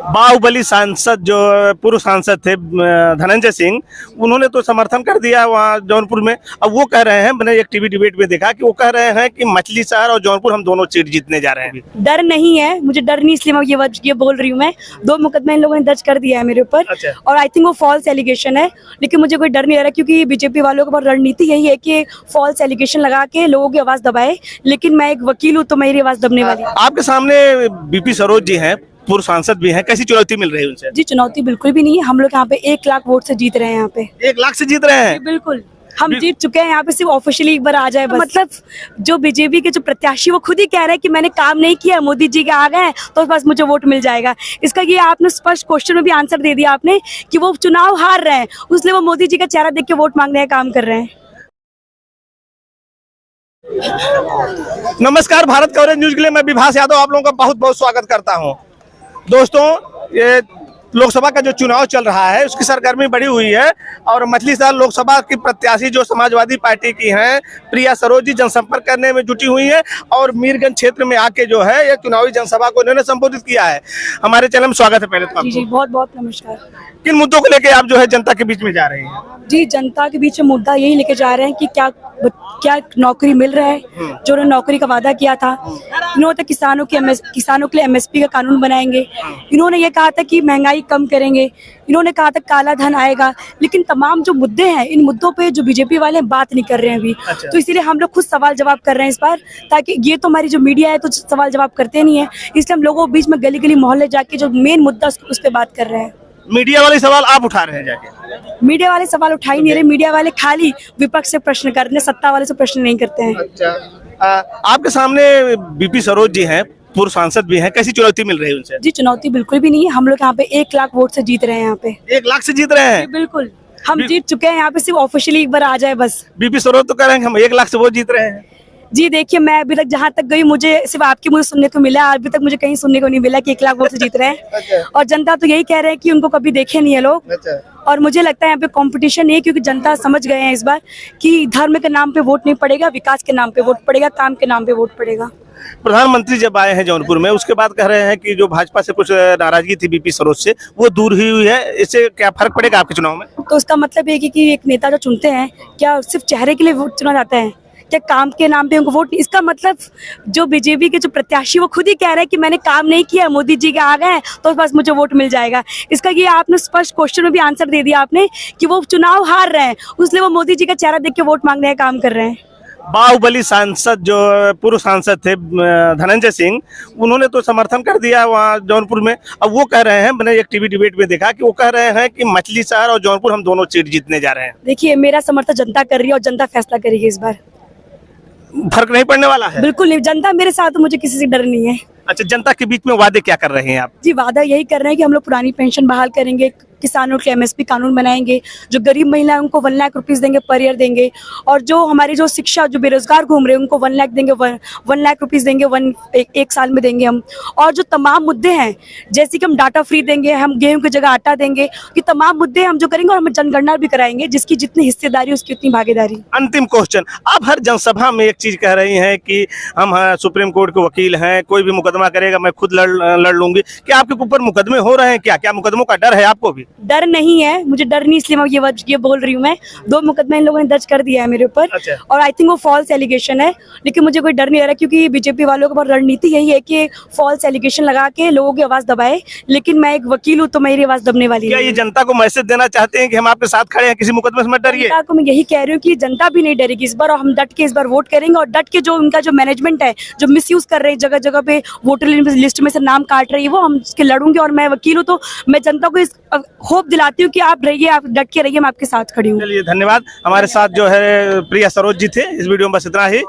बाहुबली सांसद जो पूर्व सांसद थे धनंजय सिंह, उन्होंने तो समर्थन कर दिया वहाँ जौनपुर में। अब वो कह रहे हैं, मैंने एक टीवी डिबेट में देखा कि वो कह रहे हैं कि मछली शहर और जौनपुर हम दोनों सीट जीतने जा रहे हैं। डर नहीं है, मुझे डर नहीं, इसलिए मैं ये बोल रही हूँ। मैं 2 मुकदमे इन लोगों ने दर्ज कर दिया है मेरे ऊपर। अच्छा। और आई थिंक वो फॉल्स एलिगेशन है, लेकिन मुझे कोई डर नहीं आ रहा, क्योंकि बीजेपी वालों की रणनीति यही है कि फॉल्स एलिगेशन लगा के लोगों की आवाज दबाए। लेकिन मैं एक वकील हूँ, तो मेरी आवाज दबने वाली है। आपके सामने बीपी सरोज जी हैं, पूर्व सांसद भी हैं, कैसी चुनौती मिल रही है उनसे? जी, चुनौती बिल्कुल भी नहीं है। हम लोग यहाँ पे 1 लाख वोट से जीत रहे हैं। यहाँ पे 1 लाख से जीत रहे हैं? बिल्कुल हम जीत चुके हैं। यहाँ पे सिर्फ ऑफिशियली एक बार आ जाए बस। मतलब जो बीजेपी के जो प्रत्याशी वो खुद ही कह रहे हैं कि मैंने काम नहीं किया, मोदी जी के आ गए तो बस मुझे वोट मिल जाएगा। इसका ये आपने स्पष्ट क्वेश्चन में भी आंसर दे दिया आपने कि वो चुनाव हार रहे हैं, इसलिए वो मोदी जी का चेहरा देख के वोट मांगने का काम कर रहे हैं। नमस्कार, भारत कवरेज न्यूज के लिए मैं विभास यादव आप लोगों का बहुत बहुत स्वागत करता हूं। दोस्तों, ये लोकसभा का जो चुनाव चल रहा है उसकी सरगर्मी बढ़ी हुई है और मछली शहर लोकसभा की प्रत्याशी जो समाजवादी पार्टी की हैं प्रिया सरोज जी जनसंपर्क करने में जुटी हुई है और मीरगंज क्षेत्र में आके जो है ये चुनावी जनसभा को इन्होंने संबोधित किया है। हमारे चैनल में स्वागत है। पहले तो जी बहुत बहुत नमस्कार। किन मुद्दों को लेकर आप जो है जनता के बीच में जा रहे हैं? जी, जनता के बीच में मुद्दा यही लेके जा रहे हैं कि क्या नौकरी मिल रहा है, जो उन्होंने नौकरी का वादा किया था। इन्होंने किसानों के लिए एमएसपी का कानून बनाएंगे। इन्होंने ये कहा था कि महंगाई कम करेंगे। इन्होंने कहा था काला धन आएगा। लेकिन तमाम जो मुद्दे हैं, इन मुद्दों पे जो बीजेपी वाले बात नहीं कर रहे हैं अभी। अच्छा। तो इसीलिए हम लोग खुद सवाल जवाब कर रहे हैं इस बार, ताकि ये तो हमारी जो मीडिया है तो सवाल जवाब करते नहीं है, इसलिए हम लोगों के बीच में गली गली मोहल्ले जाके जो मेन मुद्दा उस पर बात कर रहे हैं। मीडिया वाले सवाल आप उठा रहे हैं जाके? मीडिया वाले सवाल उठा ही नहीं रहे। मीडिया वाले खाली विपक्ष से प्रश्न कर रहे हैं, सत्ता वाले से प्रश्न नहीं करते हैं। अच्छा। आपके सामने बीपी सरोज जी हैं, पूर्व सांसद भी हैं, कैसी चुनौती मिल रही है उनसे? जी, चुनौती बिल्कुल भी नहीं है। हम लोग यहाँ पे 1 लाख वोट से जीत रहे हैं। यहाँ पे 1 लाख से जीत रहे हैं? बिल्कुल हम जीत चुके हैं। यहाँ पे सिर्फ ऑफिशियली एक बार आ जाए बस। बीपी सरोज तो कह रहे हैं हम 1 लाख से वोट जीत रहे हैं। जी देखिए, मैं अभी तक जहाँ तक गई मुझे सिर्फ आपकी मुझे सुनने को मिला, अभी तक मुझे कहीं सुनने को नहीं मिला कि 1 लाख वोट से जीत रहे हैं। अच्छा। और जनता तो यही कह रहे हैं कि उनको कभी देखे नहीं है लोग। अच्छा। और मुझे लगता है यहाँ पे कंपटीशन है, क्योंकि जनता समझ गए हैं इस बार कि धर्म के नाम पे वोट नहीं पड़ेगा, विकास के नाम पे वोट पड़ेगा, काम के नाम पे वोट पड़ेगा। प्रधानमंत्री जब आए हैं जौनपुर में, उसके बाद कह रहे हैं कि जो भाजपा से कुछ नाराजगी थी बीपी सरोज से, वो दूर हुई है। इससे क्या फर्क पड़ेगा आपके चुनाव में? तो उसका मतलब ये कि एक नेता जो चुनते हैं, क्या सिर्फ चेहरे के लिए वोट चुना जाता है? क्या काम के नाम पे उनको वोट? इसका मतलब जो बीजेपी के जो प्रत्याशी वो खुद ही कह रहे हैं कि मैंने काम नहीं किया, मोदी जी के आ गए तो बस मुझे वोट मिल जाएगा। इसका ये आपने स्पष्ट क्वेश्चन में भी आंसर दे दिया आपने कि वो चुनाव हार रहे हैं, इसलिए वो मोदी जी का चेहरा देख के वोट मांगने का काम कर रहे हैं। बाहुबली सांसद जो पूर्व सांसद थे धनंजय सिंह, उन्होंने तो समर्थन कर दिया वहाँ जौनपुर में। अब वो कह रहे हैं, मैंने एक टीवी डिबेट में देखा कि वो कह रहे हैं कि मछली शहर और जौनपुर हम दोनों सीट जीतने जा रहे हैं। देखिए, मेरा समर्थन जनता कर रही है और जनता फैसला करेगी इस बार। फर्क नहीं पड़ने वाला है? बिल्कुल नहीं, जनता मेरे साथ, तो मुझे किसी से डर नहीं है। अच्छा, जनता के बीच में वादे क्या कर रहे हैं आप? जी, वादा यही कर रहे हैं कि हम लोग पुरानी पेंशन बहाल करेंगे, किसानों के एमएसपी कानून बनाएंगे, जो गरीब महिला है उनको 1 लाख रुपीस देंगे पर ईयर देंगे, और जो हमारी जो शिक्षा जो बेरोजगार घूम रहे हैं उनको 1 लाख देंगे, 1 लाख रुपीस देंगे, एक साल में देंगे हम। और जो तमाम मुद्दे हैं, जैसे कि हम डाटा फ्री देंगे, हम गेहूं की जगह आटा देंगे, ये तमाम मुद्दे हम जो करेंगे, और हम जनगणना भी कराएंगे, जिसकी जितनी हिस्सेदारी उसकी उतनी भागीदारी। अंतिम क्वेश्चन, आप हर जनसभा में एक चीज कह रही हैं कि हम सुप्रीम कोर्ट के वकील हैं, कोई भी मुकदमा करेगा मैं खुद लड़ लूंगी। क्या आपके ऊपर मुकदमे हो रहे हैं? क्या मुकदमों का डर है आपको भी? डर नहीं है, मुझे डर नहीं, इसलिए मैं ये बोल रही हूँ। मैं 2 मुकदमे इन लोगों ने दर्ज कर दिया है मेरे ऊपर। अच्छा। और आई थिंक वो फॉल्स एलिगेशन है, लेकिन मुझे कोई डर नहीं आ रहा, क्योंकि बीजेपी वालों की रणनीति यही है कि फॉल्स एलिगेशन लगा के लोगों की आवाज दबाए। लेकिन मैं एक वकील हूँ, तो मेरी आवाज दबने वाली क्या है। ये जनता को मैसेज देना चाहते हैं कि हम आपके साथ खड़े हैं, किसी मुकदमे से मत डरिए? जनता को मैं यही कह रही हूँ कि जनता भी नहीं डरेगी इस बार, और हम डट के इस बार वोट करेंगे। और डट के जो उनका जो मैनेजमेंट है, जो मिसयूज कर रहे हैं, जगह जगह पे वोटर लिस्ट में से नाम काट रही है, वो हम उसके लड़ूंगे। और मैं वकील हूँ, तो मैं जनता को इस होप दिलाती हूँ कि आप रहिए, आप डट के रहिए, मैं आपके साथ खड़ी हूँ। चलिए, धन्यवाद। हमारे साथ जो है प्रिया सरोज जी थे। इस वीडियो में बस इतना ही।